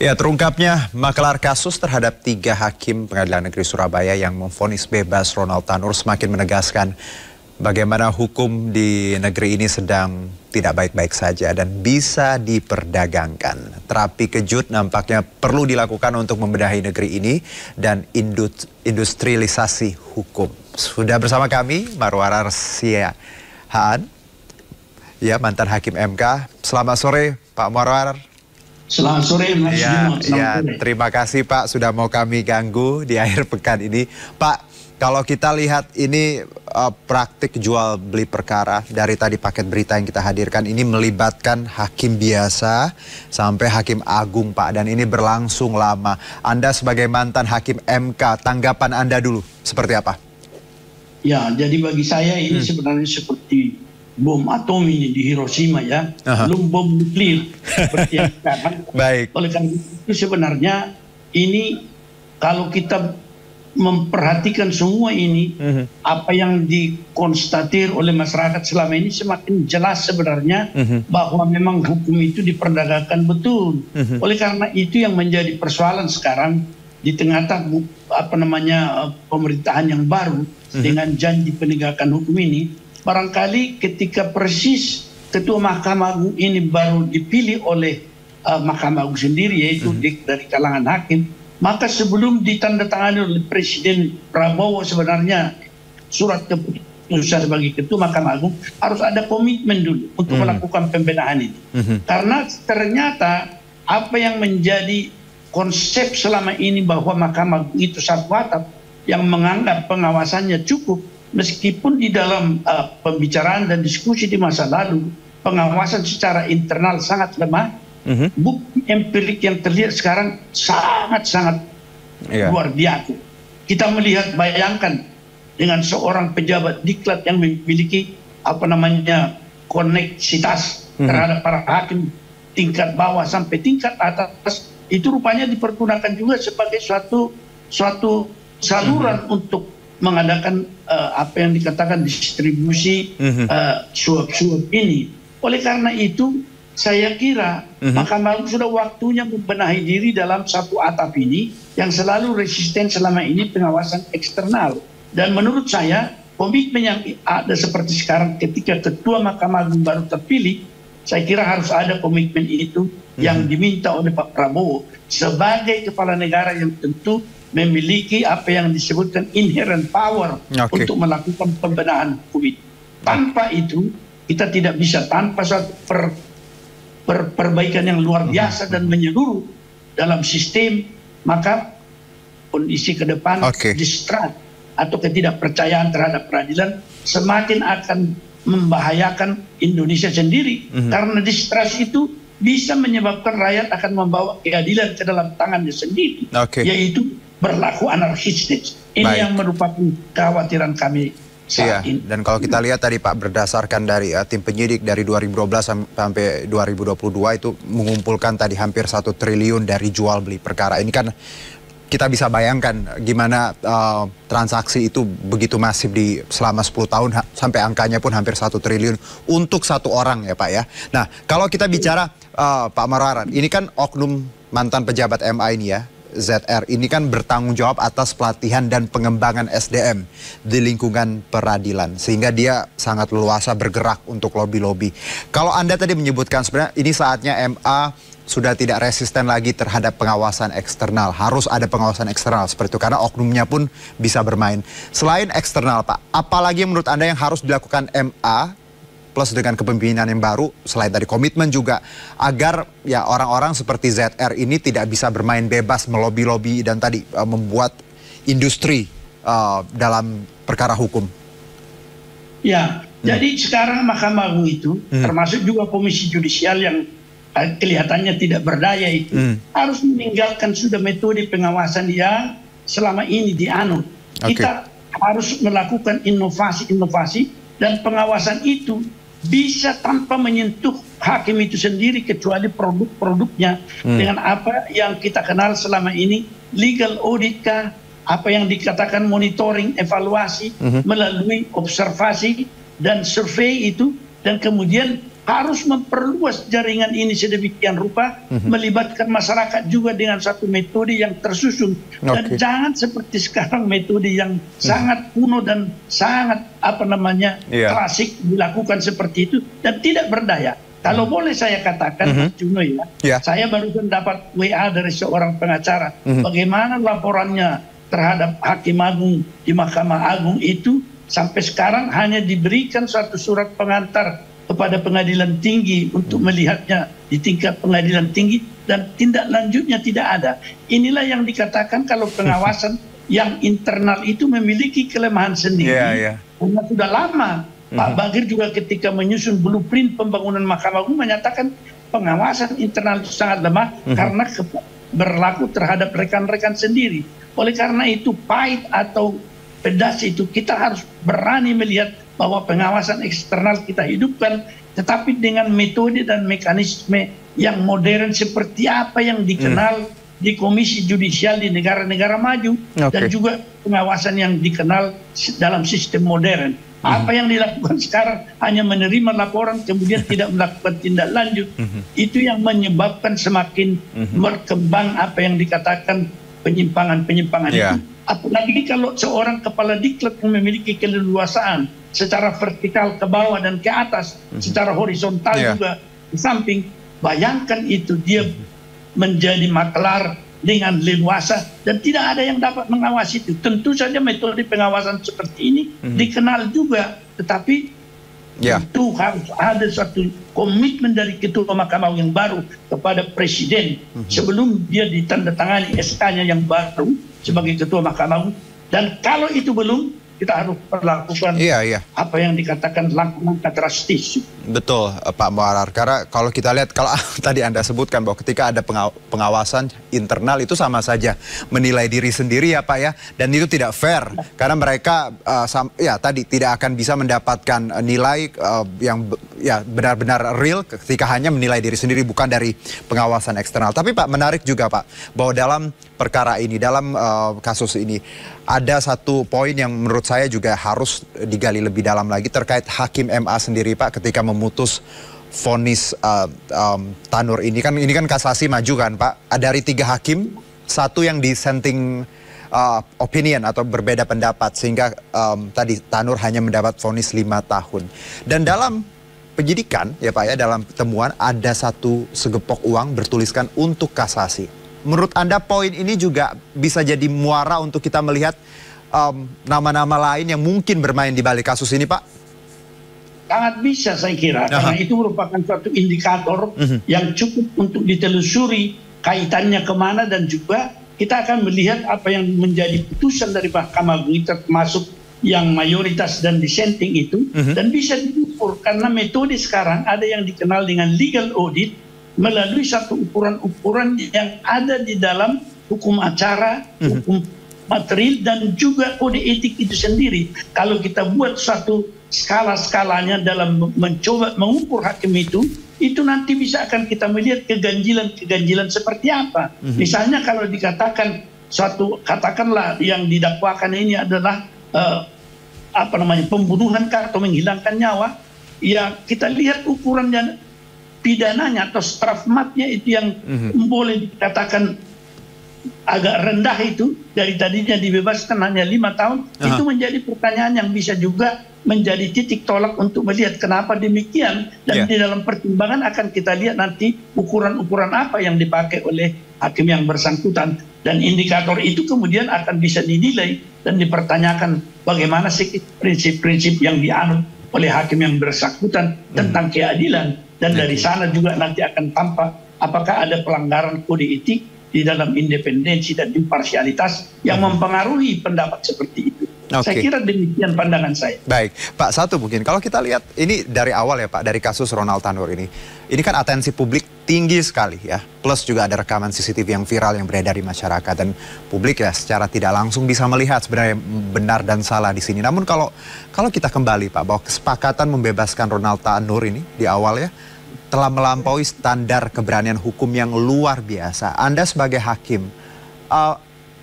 Ya, terungkapnya maklar kasus terhadap 3 hakim Pengadilan Negeri Surabaya yang memvonis bebas Ronald Tanur semakin menegaskan bagaimana hukum di negeri ini sedang tidak baik-baik saja dan bisa diperdagangkan. Terapi kejut nampaknya perlu dilakukan untuk membenahi negeri ini dan industrialisasi hukum. Sudah bersama kami Marwar Siahaan, ya, mantan hakim MK. Selamat sore Pak Marwar. Selamat sore Mas Jumat. Terima kasih Pak sudah mau kami ganggu di akhir pekan ini. Pak, kalau kita lihat ini praktik jual beli perkara dari tadi paket berita yang kita hadirkan ini melibatkan hakim biasa sampai hakim agung Pak, dan ini berlangsung lama. Anda sebagai mantan hakim MK, tanggapan Anda dulu seperti apa? Ya, jadi bagi saya ini sebenarnya seperti bom atom ini di Hiroshima, ya, belum bom nuklir seperti yang sekarang. Baik. Oleh karena itu sebenarnya ini kalau kita memperhatikan semua ini, apa yang dikonstatir oleh masyarakat selama ini semakin jelas sebenarnya bahwa memang hukum itu diperdagangkan betul. Oleh karena itu yang menjadi persoalan sekarang di tengah-tengah pemerintahan yang baru dengan janji penegakan hukum ini. Barangkali ketika persis Ketua Mahkamah Agung ini baru dipilih oleh Mahkamah Agung sendiri, yaitu dari kalangan hakim, maka sebelum ditandatangani oleh Presiden Prabowo sebenarnya surat keputusan sebagai Ketua Mahkamah Agung harus ada komitmen dulu untuk melakukan pembenahan ini. Karena ternyata apa yang menjadi konsep selama ini bahwa Mahkamah Agung itu satu atap yang menganggap pengawasannya cukup, meskipun di dalam pembicaraan dan diskusi di masa lalu pengawasan secara internal sangat lemah, bukti empirik yang terlihat sekarang sangat-sangat luar biasa. Kita melihat, bayangkan dengan seorang pejabat diklat yang memiliki koneksitas terhadap para hakim tingkat bawah sampai tingkat atas, itu rupanya dipergunakan juga sebagai suatu saluran untuk mengadakan apa yang dikatakan distribusi suap-suap ini. Oleh karena itu saya kira Mahkamah Agung sudah waktunya membenahi diri dalam satu atap ini yang selalu resisten selama ini pengawasan eksternal. Dan menurut saya komitmen yang ada seperti sekarang ketika Ketua Mahkamah Agung baru terpilih, saya kira harus ada komitmen itu yang diminta oleh Pak Prabowo sebagai kepala negara yang tentu memiliki apa yang disebutkan inherent power untuk melakukan pembenahan hukum itu. Tanpa itu kita tidak bisa, tanpa suatu perbaikan yang luar biasa dan menyeluruh dalam sistem, maka kondisi ke depan distrust atau ketidakpercayaan terhadap peradilan semakin akan membahayakan Indonesia sendiri. Karena distrust itu bisa menyebabkan rakyat akan membawa keadilan ke dalam tangannya sendiri, yaitu berlaku anarkistis. Ini yang merupakan kekhawatiran kami saat ini. Dan kalau kita lihat tadi Pak, berdasarkan dari tim penyidik dari 2012 sampai 2022 itu mengumpulkan tadi hampir 1 triliun dari jual beli perkara. Ini kan kita bisa bayangkan gimana transaksi itu begitu masif di selama 10 tahun sampai angkanya pun hampir 1 triliun untuk satu orang, ya Pak, ya. Nah, kalau kita bicara Pak Marwar, ini kan oknum mantan pejabat MA ini, ya, ZR ini kan bertanggung jawab atas pelatihan dan pengembangan SDM di lingkungan peradilan, sehingga dia sangat leluasa bergerak untuk lobby-lobby. Kalau Anda tadi menyebutkan sebenarnya ini saatnya MA sudah tidak resisten lagi terhadap pengawasan eksternal, harus ada pengawasan eksternal seperti itu karena oknumnya pun bisa bermain. Selain eksternal Pak, apalagi menurut Anda yang harus dilakukan MA plus dengan kepemimpinan yang baru, selain dari komitmen juga, agar ya orang-orang seperti ZR ini tidak bisa bermain bebas melobi-lobi dan tadi membuat industri dalam perkara hukum? Ya, jadi sekarang Mahkamah Agung itu, termasuk juga Komisi Judisial yang kelihatannya tidak berdaya itu, harus meninggalkan sudah metode pengawasan yang selama ini dianut. Kita harus melakukan inovasi-inovasi dan pengawasan itu bisa tanpa menyentuh hakim itu sendiri kecuali produk-produknya dengan apa yang kita kenal selama ini legal audit kah, apa yang dikatakan monitoring, evaluasi melalui observasi dan survei itu, dan kemudian harus memperluas jaringan ini sedemikian rupa, melibatkan masyarakat juga dengan satu metode yang tersusun. Dan jangan seperti sekarang metode yang sangat kuno dan sangat klasik dilakukan seperti itu dan tidak berdaya. Kalau boleh saya katakan, Mas Juno ya, saya baru dapat WA dari seorang pengacara, bagaimana laporannya terhadap Hakim Agung di Mahkamah Agung itu sampai sekarang hanya diberikan satu surat pengantar kepada pengadilan tinggi untuk melihatnya di tingkat pengadilan tinggi dan tindak lanjutnya tidak ada. Inilah yang dikatakan kalau pengawasan yang internal itu memiliki kelemahan sendiri. Karena sudah lama Pak Bagir juga ketika menyusun blueprint pembangunan Mahkamah Agung menyatakan pengawasan internal itu sangat lemah karena berlaku terhadap rekan-rekan sendiri. Oleh karena itu pahit atau pedas itu kita harus berani melihat bahwa pengawasan eksternal kita hidupkan, tetapi dengan metode dan mekanisme yang modern seperti apa yang dikenal di Komisi Judisial di negara-negara maju dan juga pengawasan yang dikenal dalam sistem modern. Apa yang dilakukan sekarang hanya menerima laporan kemudian tidak melakukan tindak lanjut. Itu yang menyebabkan semakin berkembang apa yang dikatakan penyimpangan-penyimpangan itu. Apalagi kalau seorang kepala diklat memiliki keleluasaan secara vertikal ke bawah dan ke atas, secara horizontal juga di samping. Bayangkan itu dia menjadi maklar dengan leluasa dan tidak ada yang dapat mengawasi itu. Tentu saja metode pengawasan seperti ini dikenal juga, tetapi itu harus ada satu komitmen dari Ketua Mahkamah yang baru kepada Presiden sebelum dia ditandatangani SK-nya yang baru sebagai Ketua Mahkamah. Dan kalau itu belum, kita harus melakukan apa yang dikatakan langkah-langkah drastis. Betul, Pak Muarar. Karena kalau kita lihat, kalau tadi Anda sebutkan bahwa ketika ada pengawasan internal itu sama saja menilai diri sendiri ya Pak ya. Dan itu tidak fair. Karena mereka tadi tidak akan bisa mendapatkan nilai yang benar-benar real ketika hanya menilai diri sendiri bukan dari pengawasan eksternal. Tapi Pak, menarik juga Pak bahwa dalam perkara ini, dalam kasus ini ada satu poin yang menurut saya juga harus digali lebih dalam lagi terkait Hakim MA sendiri Pak ketika memutus vonis Tanur ini kan kasasi maju kan Pak. Dari 3 hakim, 1 yang dissenting opinion atau berbeda pendapat sehingga tadi Tanur hanya mendapat vonis 5 tahun. Dan dalam penyidikan ya Pak ya, dalam temuan ada satu segepok uang bertuliskan untuk kasasi. Menurut Anda poin ini juga bisa jadi muara untuk kita melihat nama-nama lain yang mungkin bermain di balik kasus ini Pak? Sangat bisa saya kira, karena itu merupakan suatu indikator yang cukup untuk ditelusuri kaitannya kemana dan juga kita akan melihat apa yang menjadi putusan dari Mahkamah Agung termasuk yang mayoritas dan dissenting itu dan bisa diukur karena metode sekarang ada yang dikenal dengan legal audit melalui satu ukuran-ukuran yang ada di dalam hukum acara, hukum material dan juga kode etik itu sendiri. Kalau kita buat satu skala-skalanya dalam mencoba mengukur hakim itu nanti bisa akan kita melihat keganjilan-keganjilan seperti apa. Misalnya kalau dikatakan katakanlah yang didakwakan ini adalah pembunuhan atau menghilangkan nyawa, ya kita lihat ukurannya pidananya atau strafmatnya itu yang boleh dikatakan agak rendah itu, dari tadinya dibebaskan hanya 5 tahun, itu menjadi pertanyaan yang bisa juga menjadi titik tolak untuk melihat kenapa demikian. Dan di dalam pertimbangan akan kita lihat nanti ukuran-ukuran apa yang dipakai oleh hakim yang bersangkutan. Dan indikator itu kemudian akan bisa dinilai dan dipertanyakan bagaimana sih prinsip-prinsip yang dianut oleh hakim yang bersangkutan tentang keadilan. Dan dari sana juga nanti akan tampak apakah ada pelanggaran kode etik di dalam independensi dan imparsialitas yang mempengaruhi pendapat seperti itu. Saya kira demikian pandangan saya. Baik, Pak, satu mungkin kalau kita lihat ini dari awal ya Pak, dari kasus Ronald Tanur ini kan atensi publik tinggi sekali ya, plus juga ada rekaman CCTV yang viral yang beredar di masyarakat dan publik ya secara tidak langsung bisa melihat sebenarnya benar dan salah di sini. Namun kalau kita kembali Pak, bahwa kesepakatan membebaskan Ronald Tanur ini di awal ya telah melampaui standar keberanian hukum yang luar biasa. Anda sebagai hakim,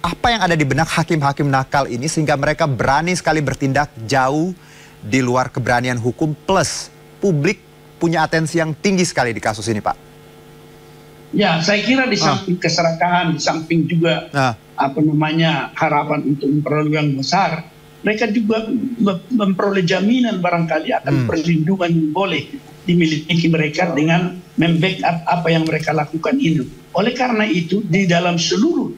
apa yang ada di benak hakim-hakim nakal ini sehingga mereka berani sekali bertindak jauh di luar keberanian hukum plus publik punya atensi yang tinggi sekali di kasus ini, Pak? Ya, saya kira di samping keserakahan, di samping juga harapan untuk memperoleh yang besar, mereka juga memperoleh jaminan barangkali akan perlindungan yang boleh dimiliki mereka dengan membackup apa yang mereka lakukan itu. Oleh karena itu, di dalam seluruh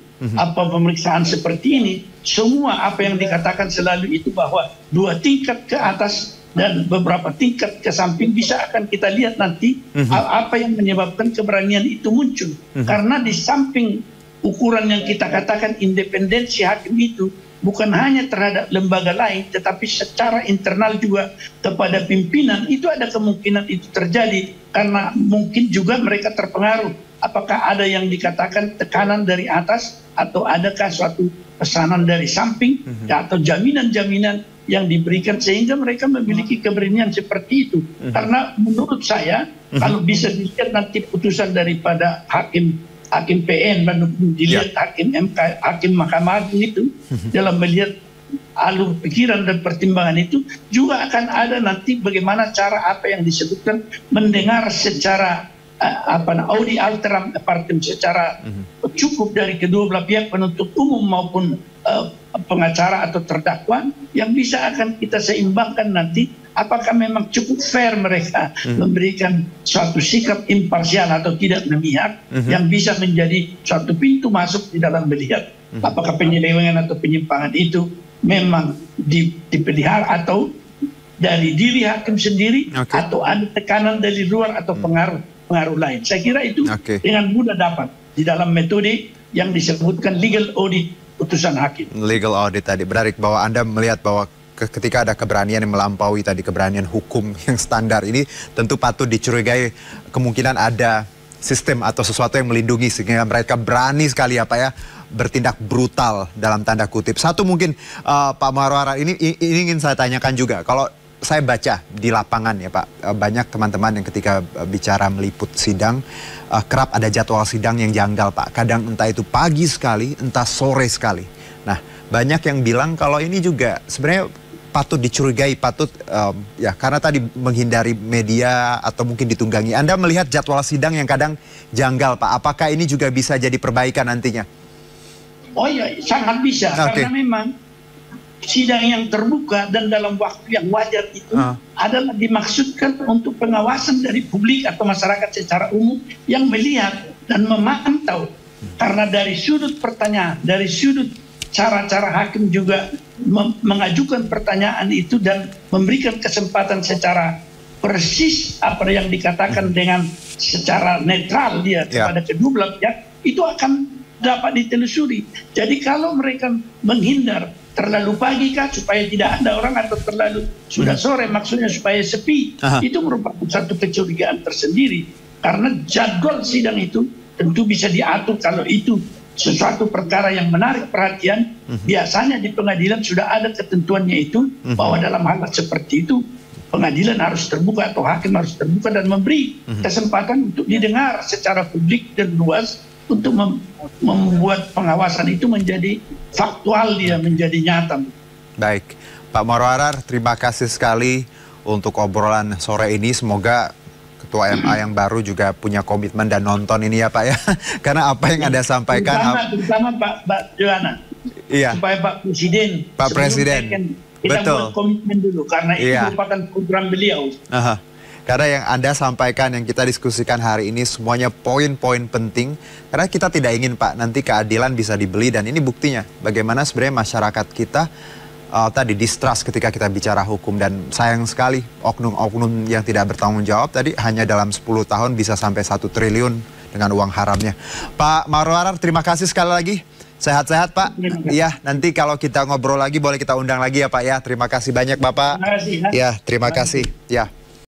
pemeriksaan seperti ini, semua apa yang dikatakan selalu itu bahwa 2 tingkat ke atas dan beberapa tingkat ke samping bisa akan kita lihat nanti apa yang menyebabkan keberanian itu muncul. Karena di samping ukuran yang kita katakan independensi hakim itu bukan hanya terhadap lembaga lain, tetapi secara internal juga kepada pimpinan, itu ada kemungkinan itu terjadi karena mungkin juga mereka terpengaruh. Apakah ada yang dikatakan tekanan dari atas atau adakah suatu pesanan dari samping atau jaminan-jaminan yang diberikan sehingga mereka memiliki keberanian seperti itu. Karena menurut saya kalau bisa dilihat nanti putusan daripada hakim PN dan dilihat hakim MK, hakim Mahkamah Agung itu dalam melihat alur pikiran dan pertimbangan itu juga akan ada nanti bagaimana cara apa yang disebutkan mendengar secara audi alteram partem secara cukup dari kedua belah pihak penuntut umum maupun pengacara atau terdakwa yang bisa akan kita seimbangkan nanti apakah memang cukup fair mereka memberikan suatu sikap imparsial atau tidak memihak yang bisa menjadi suatu pintu masuk di dalam melihat apakah penyelewengan atau penyimpangan itu memang dipelihara atau dari diri hakim sendiri atau ada tekanan dari luar atau pengaruh lain. Saya kira itu dengan mudah dapat di dalam metode yang disebutkan legal audit putusan hakim. Legal audit tadi berarti bahwa Anda melihat bahwa ketika ada keberanian yang melampaui tadi keberanian hukum yang standar ini tentu patut dicurigai kemungkinan ada sistem atau sesuatu yang melindungi sehingga mereka berani sekali bertindak brutal dalam tanda kutip. Satu mungkin Pak Marwara ini ingin saya tanyakan juga, kalau saya baca di lapangan ya Pak, banyak teman-teman yang ketika bicara meliput sidang kerap ada jadwal sidang yang janggal Pak. Kadang entah itu pagi sekali, entah sore sekali. Nah, banyak yang bilang kalau ini juga sebenarnya patut dicurigai, karena tadi menghindari media atau mungkin ditunggangi. Anda melihat jadwal sidang yang kadang janggal Pak, apakah ini juga bisa jadi perbaikan nantinya? Oh iya, sangat bisa, karena memang sidang yang terbuka dan dalam waktu yang wajar itu adalah dimaksudkan untuk pengawasan dari publik atau masyarakat secara umum yang melihat dan memantau. Karena dari sudut pertanyaan, dari sudut cara-cara hakim juga mengajukan pertanyaan itu dan memberikan kesempatan secara persis apa yang dikatakan dengan secara netral dia kepada kedua belah pihak, itu akan dapat ditelusuri. Jadi kalau mereka menghindar terlalu pagi kah supaya tidak ada orang atau terlalu sudah sore maksudnya supaya sepi, itu merupakan satu kecurigaan tersendiri karena jadwal sidang itu tentu bisa diatur. Kalau itu sesuatu perkara yang menarik perhatian, biasanya di pengadilan sudah ada ketentuannya itu bahwa dalam hal seperti itu pengadilan harus terbuka atau hakim harus terbuka dan memberi kesempatan untuk didengar secara publik dan luas untuk membuat pengawasan itu menjadi faktual, dia menjadi nyata. Baik, Pak Marwara, terima kasih sekali untuk obrolan sore ini. Semoga Ketua MA yang baru juga punya komitmen dan nonton ini ya Pak ya. Karena apa yang Anda sampaikan... Terutama Pak Johanna. Iya. Supaya Pak Presiden. Kita buat komitmen dulu, karena itu merupakan program beliau. Karena yang Anda sampaikan, yang kita diskusikan hari ini semuanya poin-poin penting. Karena kita tidak ingin Pak, nanti keadilan bisa dibeli dan ini buktinya. Bagaimana sebenarnya masyarakat kita tadi distrust ketika kita bicara hukum. Dan sayang sekali oknum-oknum yang tidak bertanggung jawab tadi hanya dalam 10 tahun bisa sampai 1 triliun dengan uang haramnya. Pak Marwara, terima kasih sekali lagi. Sehat-sehat Pak. Iya, nanti kalau kita ngobrol lagi boleh kita undang lagi ya Pak ya. Terima kasih banyak Bapak. Terima kasih. Ya, terima kasih. Ya.